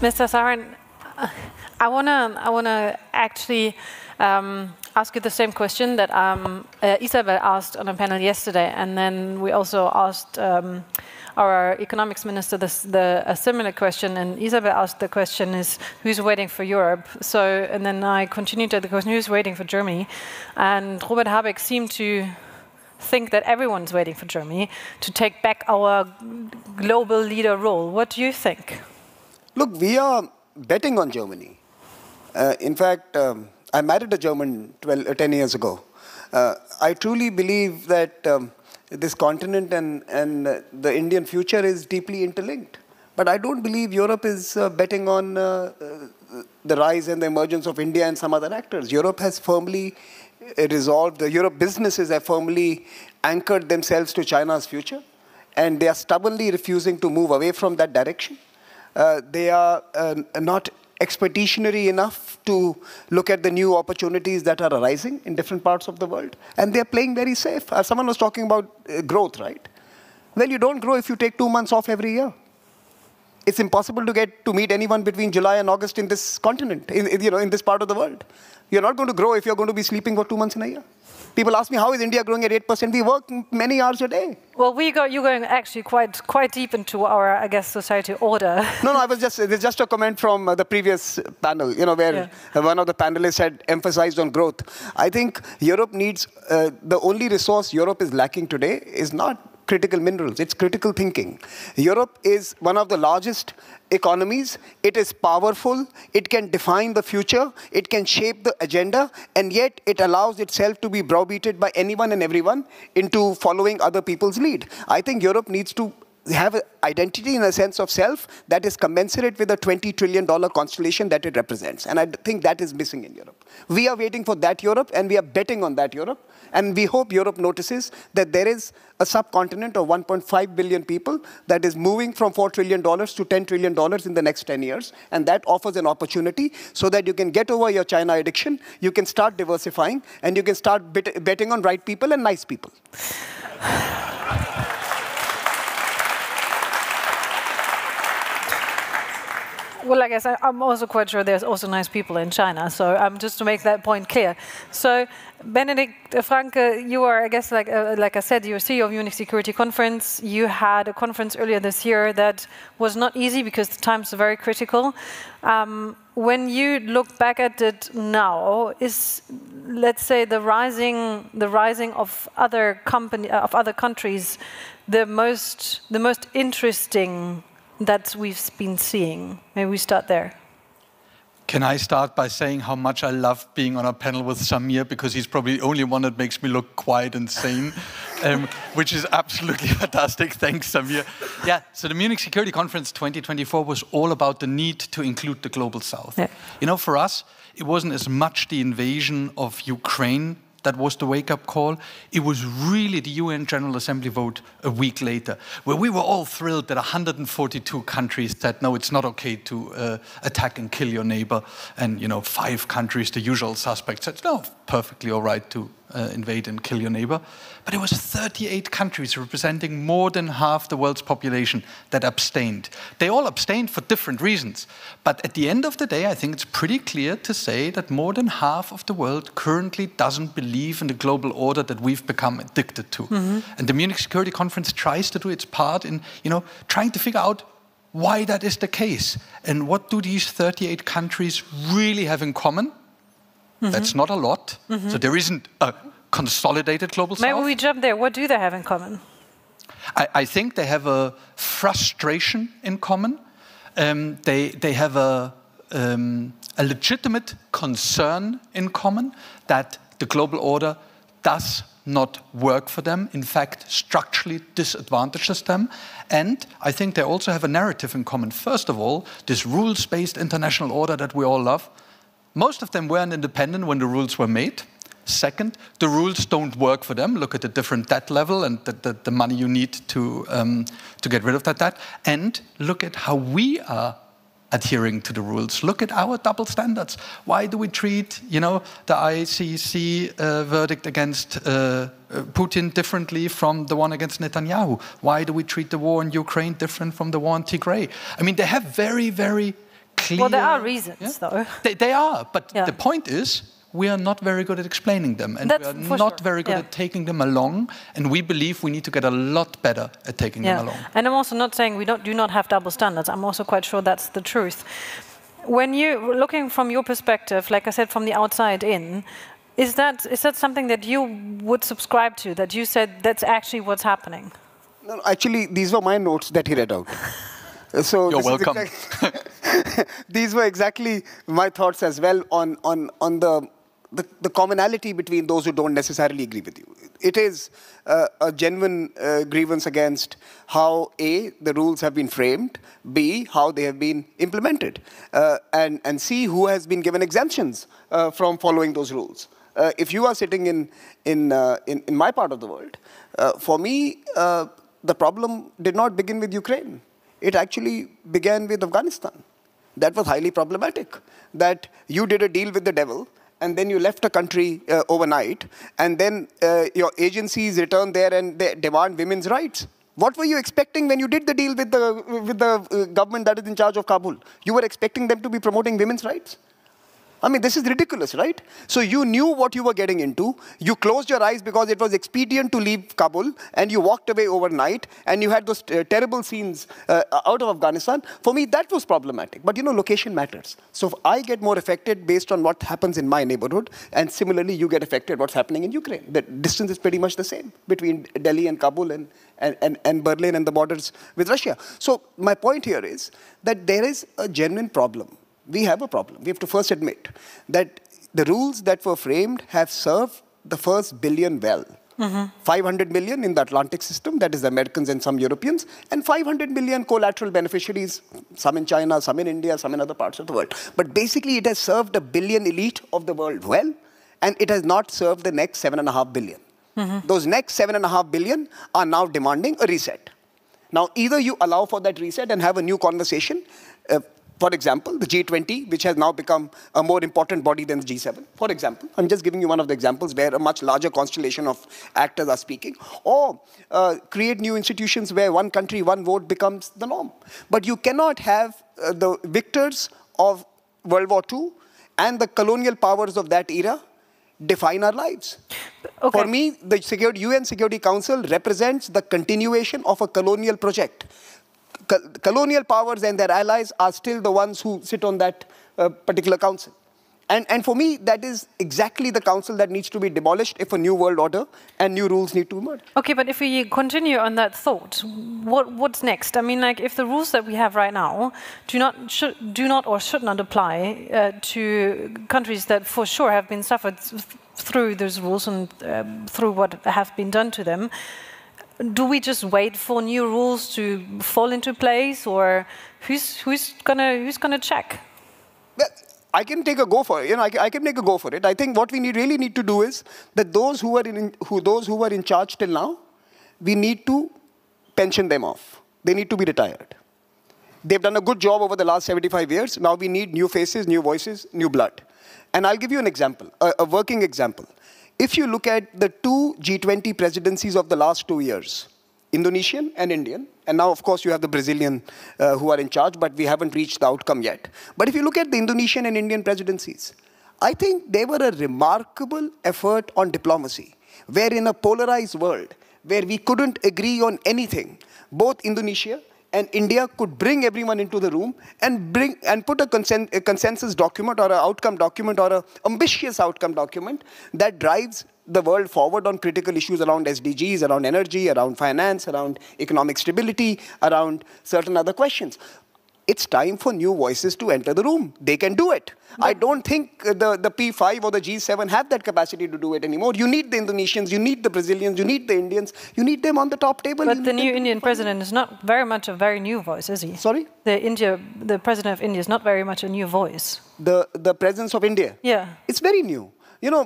Mr. Saran, I wanna actually ask you the same question that Isabel asked on a panel yesterday, and then we also asked our economics minister a similar question, and Isabel asked the question is, who's waiting for Europe? So, and then I continued to the question, who's waiting for Germany? And Robert Habeck seemed to think that everyone's waiting for Germany to take back our global leader role. What do you think? Look, we are betting on Germany. In fact, I married a German 10 years ago. I truly believe that this continent and the Indian future is deeply interlinked. But I don't believe Europe is betting on the rise and the emergence of India and some other actors. Europe has firmly resolved, the Europe businesses have firmly anchored themselves to China's future, and they are stubbornly refusing to move away from that direction. They are not expeditionary enough to look at the new opportunities that are arising in different parts of the world. And they're playing very safe. Someone was talking about growth, right? Well, you don't grow if you take 2 months off every year. It's impossible to meet anyone between July and August in this continent, in this part of the world. You're not going to grow if you're going to be sleeping for 2 months in a year. People ask me, how is India growing at 8%? We work many hours a day. Well, you're going actually quite deep into our, I guess, society order. No, I was just a comment from the previous panel, where one of the panelists had emphasized on growth. I think Europe needs, the only resource Europe is lacking today is not critical minerals, it's critical thinking. Europe is one of the largest economies. It is powerful. It can define the future. It can shape the agenda. And yet it allows itself to be browbeated by anyone and everyone into following other people's lead. I think Europe needs to have an identity and a sense of self that is commensurate with the $20 trillion constellation that it represents. And I think that is missing in Europe. We are waiting for that Europe, and we are betting on that Europe. And we hope Europe notices that there is a subcontinent of 1.5 billion people that is moving from $4 trillion to $10 trillion in the next 10 years. And that offers an opportunity so that you can get over your China addiction, you can start diversifying, and you can start betting on right people and nice people. Well, I guess I'm also quite sure there's also nice people in China. So just to make that point clear. So Benedikt Franke, you are, I guess, like I said, you're CEO of Munich Security Conference. You had a conference earlier this year that was not easy because the times are very critical. When you look back at it now, is, let's say, the rising of other countries the most interesting that we've been seeing? Maybe we start there. Can I start by saying how much I love being on a panel with Samir, because he's probably the only one that makes me look quiet and sane, which is absolutely fantastic. Thanks, Samir. Yeah, so the Munich Security Conference 2024 was all about the need to include the Global South. Yeah. For us, it wasn't as much the invasion of Ukraine that was the wake-up call. It was really the UN General Assembly vote a week later, where we were all thrilled that 142 countries said, no, it's not okay to attack and kill your neighbor. And 5 countries, the usual suspects, said, no, perfectly all right to invade and kill your neighbor. But it was 38 countries representing more than half the world's population that abstained. They all abstained for different reasons. But at the end of the day, I think it's pretty clear to say that more than half of the world currently doesn't believe in the global order that we've become addicted to. Mm-hmm. And the Munich Security Conference tries to do its part in, trying to figure out why that is the case. And what do these 38 countries really have in common? Mm-hmm. That's not a lot. Mm-hmm. So there isn't a consolidated global South. Maybe we jump there. What do they have in common? I think they have a frustration in common. They have a legitimate concern in common that the global order does not work for them, in fact, structurally disadvantages them. And I think they also have a narrative in common. First of all, this rules-based international order that we all love, most of them weren't independent when the rules were made. Second, the rules don't work for them. Look at the different debt level and the money you need to get rid of that debt. And look at how we are adhering to the rules. Look at our double standards. Why do we treat, the ICC verdict against Putin differently from the one against Netanyahu? Why do we treat the war in Ukraine different from the war in Tigray? I mean, they have very, very clear... Well, there are reasons, though. They are, but the point is, we are not very good at explaining them, and we are not very good at taking them along, and we believe we need to get a lot better at taking them along. And I'm also not saying we do not have double standards. I'm also quite sure that's the truth. When you're looking from your perspective, like I said, from the outside in, is that something that you would subscribe to, that you said that's actually what's happening? No, actually, these were my notes that he read out. So you're welcome. These were exactly my thoughts as well on the commonality between those who don't necessarily agree with you. It is a genuine grievance against how A, the rules have been framed, B, how they have been implemented, and C, who has been given exemptions from following those rules. If you are sitting in my part of the world, for me, the problem did not begin with Ukraine. It actually began with Afghanistan. That was highly problematic, that you did a deal with the devil, and then you left a country overnight, and then your agencies return there and they demand women's rights. What were you expecting when you did the deal with the government that is in charge of Kabul? You were expecting them to be promoting women's rights? I mean, this is ridiculous, right? So you knew what you were getting into. You closed your eyes because it was expedient to leave Kabul, and you walked away overnight, and you had those terrible scenes out of Afghanistan. For me, that was problematic. But, you know, location matters. So if I get more affected based on what happens in my neighborhood, and similarly, you get affected what's happening in Ukraine. The distance is pretty much the same between Delhi and Kabul and Berlin and the borders with Russia. So my point here is that there is a genuine problem. We have a problem. We have to first admit that the rules that were framed have served the first billion well. 500 million in the Atlantic system, that is the Americans and some Europeans, and 500 million collateral beneficiaries, some in China, some in India, some in other parts of the world. But basically, it has served a billion elite of the world well, and it has not served the next 7.5 billion. Those next 7.5 billion are now demanding a reset. Now, either you allow for that reset and have a new conversation, for example, the G20, which has now become a more important body than the G7, for example. I'm just giving you one of the examples where a much larger constellation of actors are speaking. Or create new institutions where one country, one vote becomes the norm. But you cannot have the victors of World War II and the colonial powers of that era define our lives. Okay. For me, the UN Security Council represents the continuation of a colonial project. Colonial powers and their allies are still the ones who sit on that particular council. And for me, that is exactly the council that needs to be demolished if a new world order and new rules need to emerge. Okay, but if we continue on that thought, what's next? I mean, like, if the rules that we have right now do not or should not apply to countries that for sure have been suffered through those rules and through what have been done to them, do we just wait for new rules to fall into place, or who's gonna check? Well, I can take a go for it. You know, I can make a go for it. I think what we really need to do is that those who were in charge till now, we need to pension them off. They need to be retired. They've done a good job over the last 75 years. Now we need new faces, new voices, new blood. And I'll give you an example, a working example. If you look at the two G20 presidencies of the last 2 years, Indonesian and Indian, and now, of course, you have the Brazilian who are in charge, but we haven't reached the outcome yet. But if you look at the Indonesian and Indian presidencies, I think they were a remarkable effort on diplomacy, where in a polarized world, where we couldn't agree on anything, both Indonesia and India could bring everyone into the room and put a consensus document or an outcome document or an ambitious outcome document that drives the world forward on critical issues around SDGs, around energy, around finance, around economic stability, around certain other questions. It's time for new voices to enter the room. They can do it. But I don't think the P5 or the G7 have that capacity to do it anymore. You need the Indonesians, you need the Brazilians, you need the Indians, you need them on the top table. But the new Indian president is not very much a very new voice, is he? Sorry? The president of India is not very much a new voice. The presence of India? Yeah. It's very new. You know,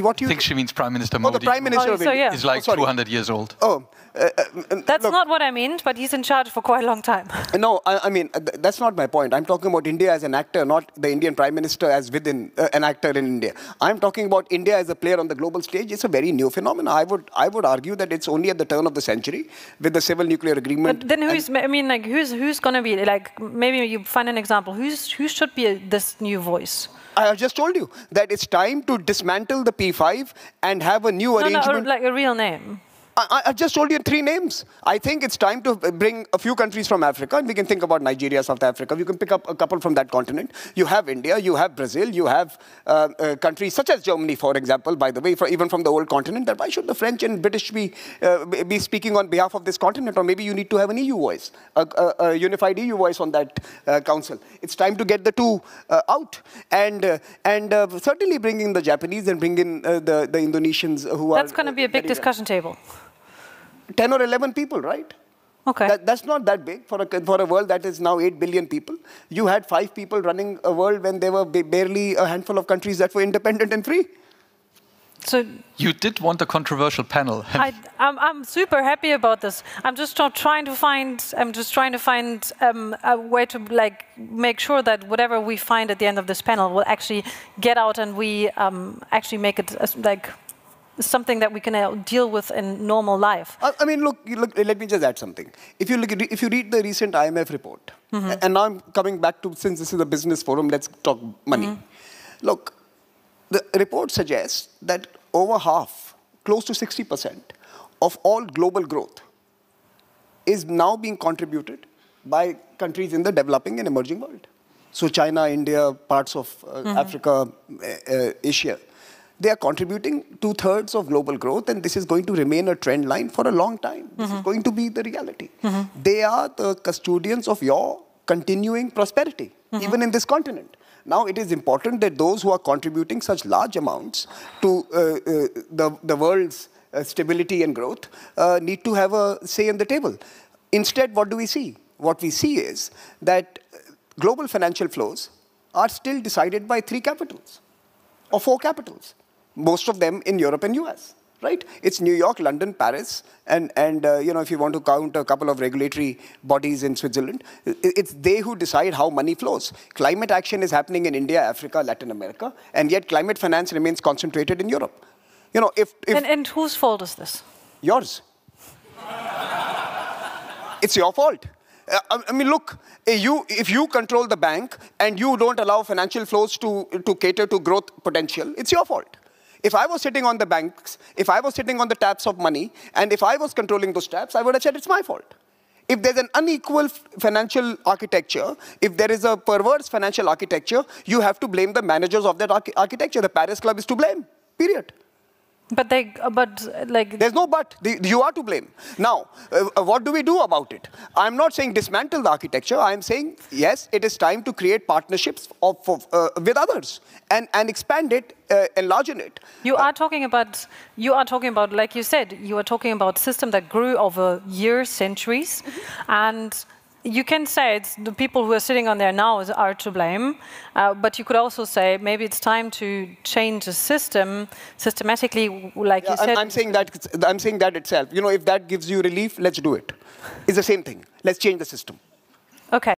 what you I think she means Prime Minister Oh, Modi. the Prime Minister of India. yeah. Is like 200 years old. Oh, That's look, not what I meant, but he's in charge for quite a long time. No, I mean, that's not my point. I'm talking about India as an actor, not the Indian Prime Minister as within an actor in India. I'm talking about India as a player on the global stage. It's a very new phenomenon. I would argue that it's only at the turn of the century with the civil nuclear agreement. But then who's going to be, like, maybe you find an example. Who should be this new voice? I just told you that it's time to dismantle the P5 and have a new arrangement. No, like a real name. I just told you 3 names. I think it's time to bring a few countries from Africa, and we can think about Nigeria, South Africa. You can pick up a couple from that continent. You have India, you have Brazil, you have countries such as Germany, for example, by the way, even from the old continent. That why should the French and British be speaking on behalf of this continent? Or maybe you need to have an EU voice, a unified EU voice on that council. It's time to get the 2 out, and certainly bring in the Japanese and bring in the Indonesians who are. That's going to be a big discussion table. 10 or 11 people, right? Okay. That's not that big for a world that is now 8 billion people. You had 5 people running a world when there were barely a handful of countries that were independent and free. So You did want a controversial panel. I'm super happy about this. I'm just trying to find a way to make sure that whatever we find at the end of this panel will actually get out, and we actually make it something that we can deal with in normal life. I mean, look, let me just add something. If you read the recent IMF report, and now I'm coming back to, since this is a business forum, let's talk money. Look, the report suggests that over half, close to 60% of all global growth is now being contributed by countries in the developing and emerging world. So China, India, parts of Africa, Asia. They are contributing 2/3 of global growth, and this is going to remain a trend line for a long time. This is going to be the reality. They are the custodians of your continuing prosperity, even in this continent. Now, it is important that those who are contributing such large amounts to the world's stability and growth need to have a say on the table. Instead, what do we see? What we see is that global financial flows are still decided by 3 capitals or 4 capitals. Most of them in Europe and US, right? It's New York, London, Paris, and if you want to count a couple of regulatory bodies in Switzerland, it's they who decide how money flows. Climate action is happening in India, Africa, Latin America, and yet climate finance remains concentrated in Europe. And whose fault is this? Yours. It's your fault. I mean, look, if you control the bank and you don't allow financial flows to cater to growth potential, it's your fault. If I was sitting on the banks, if I was sitting on the taps of money, and if I was controlling those taps, I would have said it's my fault. If there's an unequal financial architecture, if there is a perverse financial architecture, you have to blame the managers of that architecture. The Paris Club is to blame, period. But there's no but. You are to blame. Now, what do we do about it? I'm not saying dismantle the architecture. I'm saying, yes, it is time to create partnerships with others and expand it, enlarge it. You are talking about, like you said, you are talking about a system that grew over years, centuries, and you can say it's the people who are sitting on there now are to blame, but you could also say maybe it's time to change the system systematically, like you said. I'm saying that itself. If that gives you relief, let's do it. It's the same thing. Let's change the system. Okay.